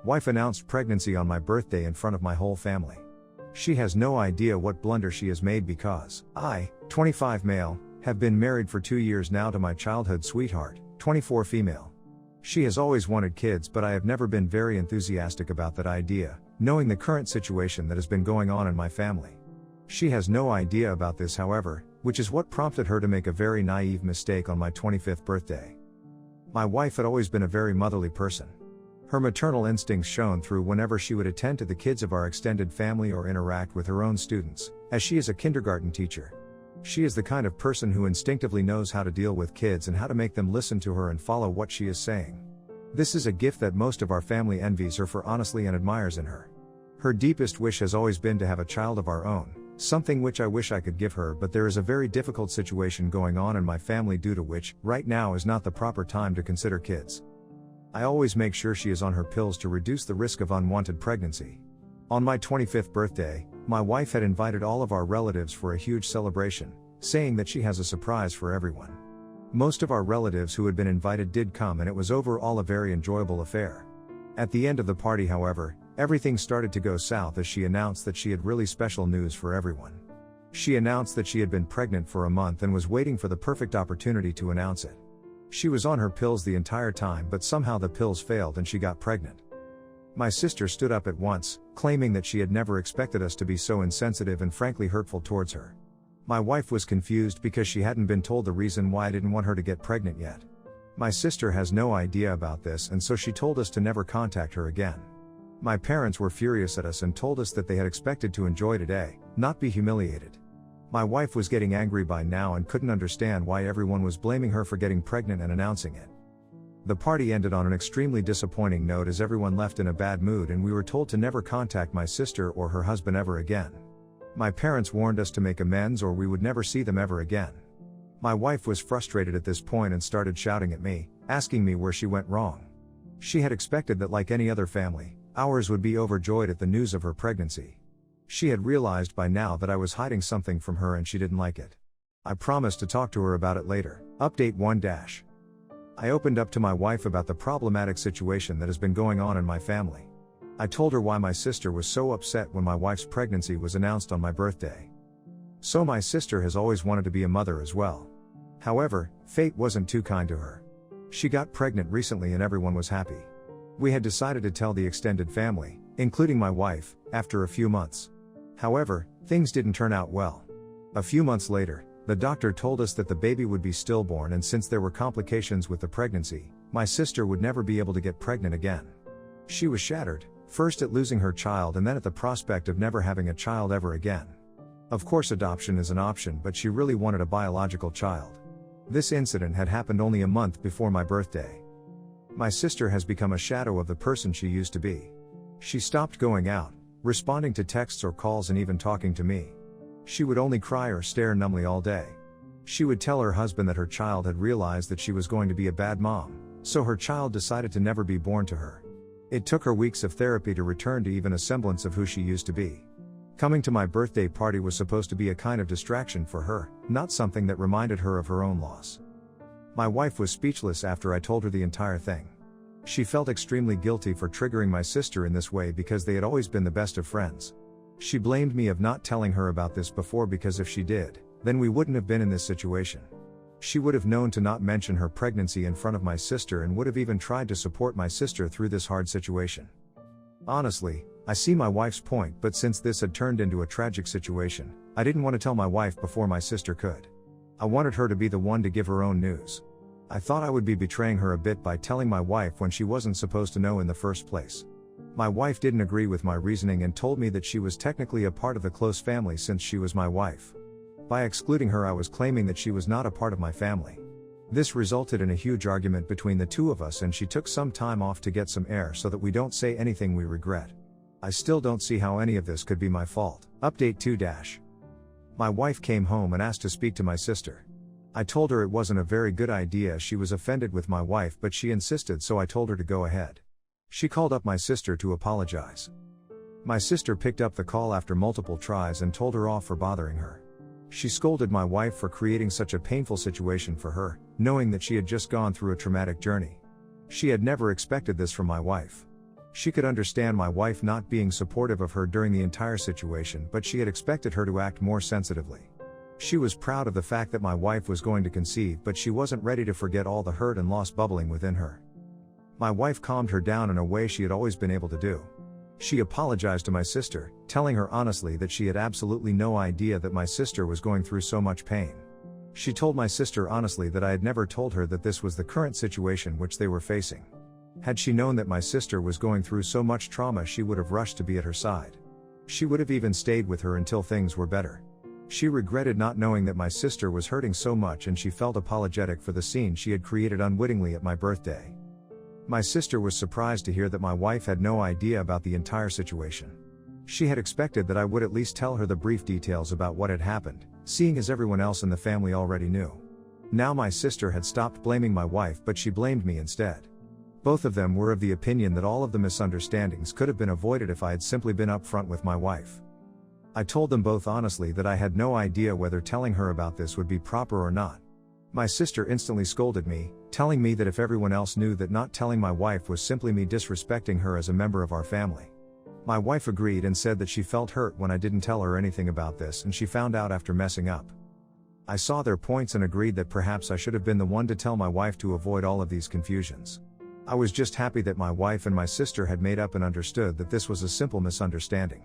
Wife announced pregnancy on my birthday in front of my whole family. She has no idea what blunder she has made because I, 25 male, have been married for 2 years now to my childhood sweetheart, 24 female. She has always wanted kids, but I have never been very enthusiastic about that idea, knowing the current situation that has been going on in my family. She has no idea about this, however, which is what prompted her to make a very naive mistake on my 25th birthday. My wife had always been a very motherly person. Her maternal instincts shone through whenever she would attend to the kids of our extended family or interact with her own students, as she is a kindergarten teacher. She is the kind of person who instinctively knows how to deal with kids and how to make them listen to her and follow what she is saying. This is a gift that most of our family envies her for honestly and admires in her. Her deepest wish has always been to have a child of our own, something which I wish I could give her, but there is a very difficult situation going on in my family due to which, right now is not the proper time to consider kids. I always make sure she is on her pills to reduce the risk of unwanted pregnancy. On my 25th birthday, my wife had invited all of our relatives for a huge celebration, saying that she has a surprise for everyone. Most of our relatives who had been invited did come, and it was overall a very enjoyable affair. At the end of the party, however, everything started to go south as she announced that she had really special news for everyone. She announced that she had been pregnant for a month and was waiting for the perfect opportunity to announce it. She was on her pills the entire time, but somehow the pills failed and she got pregnant. My sister stood up at once, claiming that she had never expected us to be so insensitive and frankly hurtful towards her. My wife was confused because she hadn't been told the reason why I didn't want her to get pregnant yet. My sister has no idea about this, and so she told us to never contact her again. My parents were furious at us and told us that they had expected to enjoy today, not be humiliated. My wife was getting angry by now and couldn't understand why everyone was blaming her for getting pregnant and announcing it. The party ended on an extremely disappointing note as everyone left in a bad mood, and we were told to never contact my sister or her husband ever again. My parents warned us to make amends or we would never see them ever again. My wife was frustrated at this point and started shouting at me, asking me where she went wrong. She had expected that, like any other family, ours would be overjoyed at the news of her pregnancy. She had realized by now that I was hiding something from her and she didn't like it. I promised to talk to her about it later. Update 1-. I opened up to my wife about the problematic situation that has been going on in my family. I told her why my sister was so upset when my wife's pregnancy was announced on my birthday. So my sister has always wanted to be a mother as well. However, fate wasn't too kind to her. She got pregnant recently and everyone was happy. We had decided to tell the extended family, including my wife, after a few months. However, things didn't turn out well. A few months later, the doctor told us that the baby would be stillborn, and since there were complications with the pregnancy, my sister would never be able to get pregnant again. She was shattered, first at losing her child and then at the prospect of never having a child ever again. Of course, adoption is an option, but she really wanted a biological child. This incident had happened only a month before my birthday. My sister has become a shadow of the person she used to be. She stopped going out, responding to texts or calls, and even talking to me. She would only cry or stare numbly all day. She would tell her husband that her child had realized that she was going to be a bad mom, so her child decided to never be born to her. It took her weeks of therapy to return to even a semblance of who she used to be. Coming to my birthday party was supposed to be a kind of distraction for her, not something that reminded her of her own loss. My wife was speechless after I told her the entire thing. She felt extremely guilty for triggering my sister in this way because they had always been the best of friends. She blamed me of not telling her about this before, because if she did, then we wouldn't have been in this situation. She would have known to not mention her pregnancy in front of my sister and would have even tried to support my sister through this hard situation. Honestly, I see my wife's point, but since this had turned into a tragic situation, I didn't want to tell my wife before my sister could. I wanted her to be the one to give her own news. I thought I would be betraying her a bit by telling my wife when she wasn't supposed to know in the first place. My wife didn't agree with my reasoning and told me that she was technically a part of the close family since she was my wife. By excluding her, I was claiming that she was not a part of my family. This resulted in a huge argument between the two of us, and she took some time off to get some air so that we don't say anything we regret. I still don't see how any of this could be my fault. Update 2-. My wife came home and asked to speak to my sister. I told her it wasn't a very good idea. She was offended with my wife, but she insisted, so I told her to go ahead. She called up my sister to apologize. My sister picked up the call after multiple tries and told her off for bothering her. She scolded my wife for creating such a painful situation for her, knowing that she had just gone through a traumatic journey. She had never expected this from my wife. She could understand my wife not being supportive of her during the entire situation, but she had expected her to act more sensitively. She was proud of the fact that my wife was going to conceive, but she wasn't ready to forget all the hurt and loss bubbling within her. My wife calmed her down in a way she had always been able to do. She apologized to my sister, telling her honestly that she had absolutely no idea that my sister was going through so much pain. She told my sister honestly that I had never told her that this was the current situation which they were facing. Had she known that my sister was going through so much trauma, she would have rushed to be at her side. She would have even stayed with her until things were better. She regretted not knowing that my sister was hurting so much, and she felt apologetic for the scene she had created unwittingly at my birthday. My sister was surprised to hear that my wife had no idea about the entire situation. She had expected that I would at least tell her the brief details about what had happened, seeing as everyone else in the family already knew. Now my sister had stopped blaming my wife, but she blamed me instead. Both of them were of the opinion that all of the misunderstandings could have been avoided if I had simply been upfront with my wife. I told them both honestly that I had no idea whether telling her about this would be proper or not. My sister instantly scolded me, telling me that if everyone else knew, that not telling my wife was simply me disrespecting her as a member of our family. My wife agreed and said that she felt hurt when I didn't tell her anything about this, and she found out after messing up. I saw their points and agreed that perhaps I should have been the one to tell my wife to avoid all of these confusions. I was just happy that my wife and my sister had made up and understood that this was a simple misunderstanding.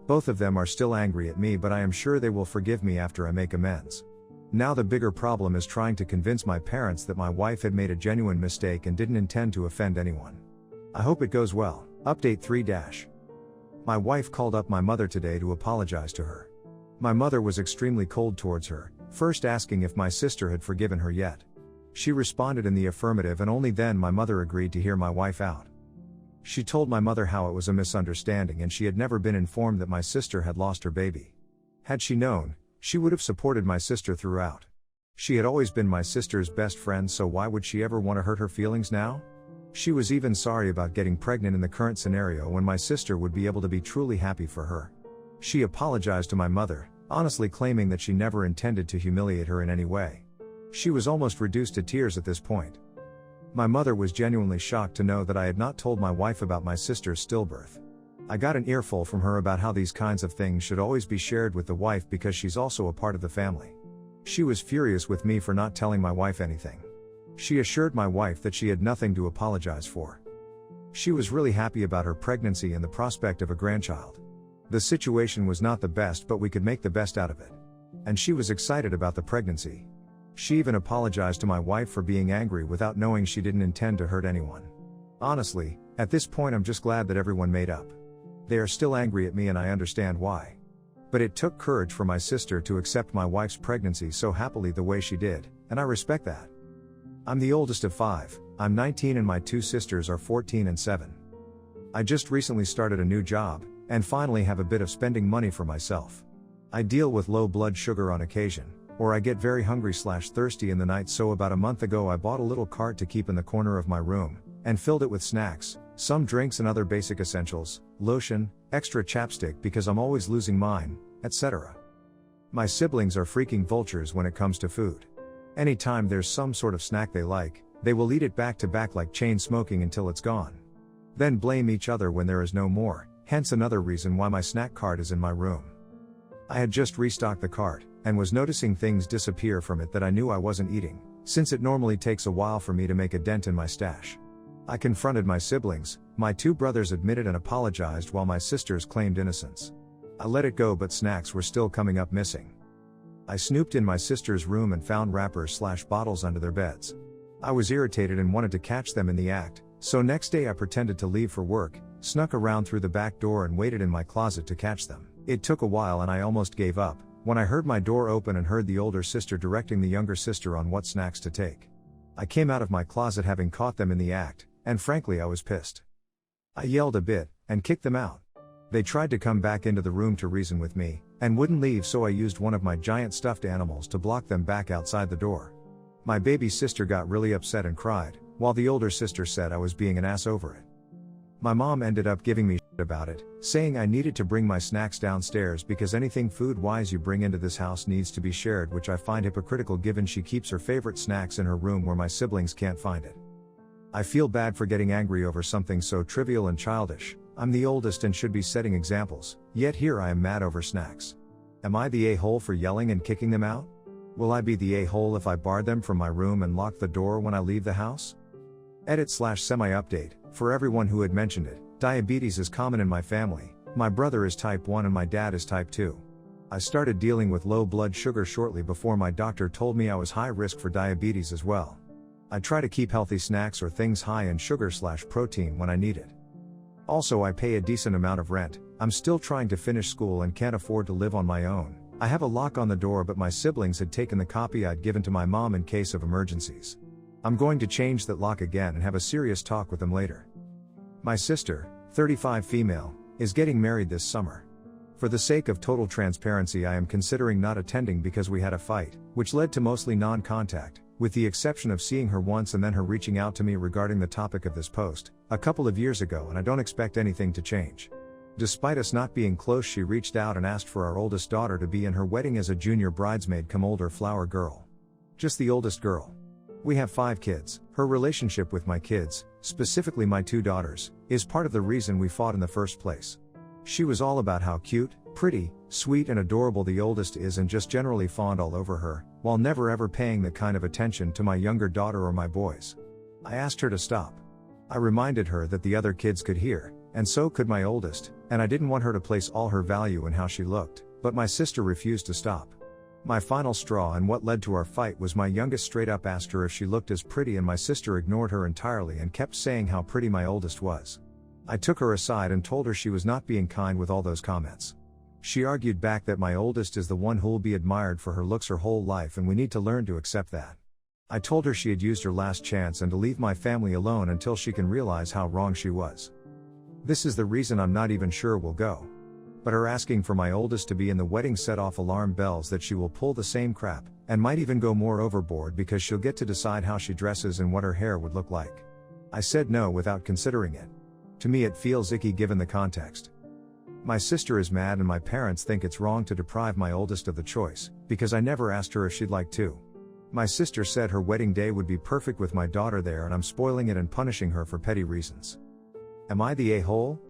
Both of them are still angry at me, but I am sure they will forgive me after I make amends. Now the bigger problem is trying to convince my parents that my wife had made a genuine mistake and didn't intend to offend anyone. I hope it goes well. Update 3-. My wife called up my mother today to apologize to her. My mother was extremely cold towards her, first asking if my sister had forgiven her yet. She responded in the affirmative, and only then my mother agreed to hear my wife out. She told my mother how it was a misunderstanding and she had never been informed that my sister had lost her baby. Had she known, she would have supported my sister throughout. She had always been my sister's best friend, so why would she ever want to hurt her feelings now? She was even sorry about getting pregnant in the current scenario when my sister would be able to be truly happy for her. She apologized to my mother, honestly claiming that she never intended to humiliate her in any way. She was almost reduced to tears at this point. My mother was genuinely shocked to know that I had not told my wife about my sister's stillbirth. I got an earful from her about how these kinds of things should always be shared with the wife because she's also a part of the family. She was furious with me for not telling my wife anything. She assured my wife that she had nothing to apologize for. She was really happy about her pregnancy and the prospect of a grandchild. The situation was not the best, but we could make the best out of it. And she was excited about the pregnancy. She even apologized to my wife for being angry without knowing she didn't intend to hurt anyone. Honestly, at this point I'm just glad that everyone made up. They are still angry at me and I understand why. But it took courage for my sister to accept my wife's pregnancy so happily the way she did, and I respect that. I'm the oldest of 5, I'm 19 and my 2 sisters are 14 and 7. I just recently started a new job, and finally have a bit of spending money for myself. I deal with low blood sugar on occasion, or I get very hungry/thirsty in the night, so about a month ago I bought a little cart to keep in the corner of my room, and filled it with snacks, some drinks and other basic essentials, lotion, extra chapstick because I'm always losing mine, etc. My siblings are freaking vultures when it comes to food. Anytime there's some sort of snack they like, they will eat it back to back like chain smoking until it's gone. Then blame each other when there is no more, hence another reason why my snack cart is in my room. I had just restocked the cart, and was noticing things disappear from it that I knew I wasn't eating, since it normally takes a while for me to make a dent in my stash. I confronted my siblings, my 2 brothers admitted and apologized while my sisters claimed innocence. I let it go, but snacks were still coming up missing. I snooped in my sister's room and found wrappers/bottles under their beds. I was irritated and wanted to catch them in the act, so next day I pretended to leave for work, snuck around through the back door and waited in my closet to catch them. It took a while and I almost gave up, when I heard my door open and heard the older sister directing the younger sister on what snacks to take. I came out of my closet having caught them in the act, and frankly I was pissed. I yelled a bit, and kicked them out. They tried to come back into the room to reason with me, and wouldn't leave, so I used one of my giant stuffed animals to block them back outside the door. My baby sister got really upset and cried, while the older sister said I was being an ass over it. My mom ended up giving me shit about it, saying I needed to bring my snacks downstairs because anything food-wise you bring into this house needs to be shared, which I find hypocritical given she keeps her favorite snacks in her room where my siblings can't find it. I feel bad for getting angry over something so trivial and childish. I'm the oldest and should be setting examples, yet here I am mad over snacks. Am I the a-hole for yelling and kicking them out? Will I be the a-hole if I bar them from my room and lock the door when I leave the house? Edit/semi-update, for everyone who had mentioned it, diabetes is common in my family. My brother is type 1 and my dad is type 2. I started dealing with low blood sugar shortly before my doctor told me I was high risk for diabetes as well. I try to keep healthy snacks or things high in sugar/protein when I need it. Also, I pay a decent amount of rent. I'm still trying to finish school and can't afford to live on my own. I have a lock on the door, but my siblings had taken the copy I'd given to my mom in case of emergencies. I'm going to change that lock again and have a serious talk with them later. My sister, 35 female, is getting married this summer. For the sake of total transparency, I am considering not attending because we had a fight, which led to mostly non-contact, with the exception of seeing her once and then her reaching out to me regarding the topic of this post, a couple of years ago, and I don't expect anything to change. Despite us not being close, she reached out and asked for our oldest daughter to be in her wedding as a junior bridesmaid cum older flower girl. Just the oldest girl. We have 5 kids. Her relationship with my kids, specifically my 2 daughters, is part of the reason we fought in the first place. She was all about how cute, pretty, sweet and adorable the oldest is and just generally fawned all over her, while never ever paying the kind of attention to my younger daughter or my boys. I asked her to stop. I reminded her that the other kids could hear, and so could my oldest, and I didn't want her to place all her value in how she looked, but my sister refused to stop. My final straw and what led to our fight was my youngest straight up asked her if she looked as pretty and my sister ignored her entirely and kept saying how pretty my oldest was. I took her aside and told her she was not being kind with all those comments. She argued back that my oldest is the one who'll be admired for her looks her whole life and we need to learn to accept that. I told her she had used her last chance and to leave my family alone until she can realize how wrong she was. This is the reason I'm not even sure we'll go. But her asking for my oldest to be in the wedding set off alarm bells that she will pull the same crap, and might even go more overboard because she'll get to decide how she dresses and what her hair would look like. I said no without considering it. To me it feels icky given the context. My sister is mad and my parents think it's wrong to deprive my oldest of the choice, because I never asked her if she'd like to. My sister said her wedding day would be perfect with my daughter there and I'm spoiling it and punishing her for petty reasons. Am I the a-hole?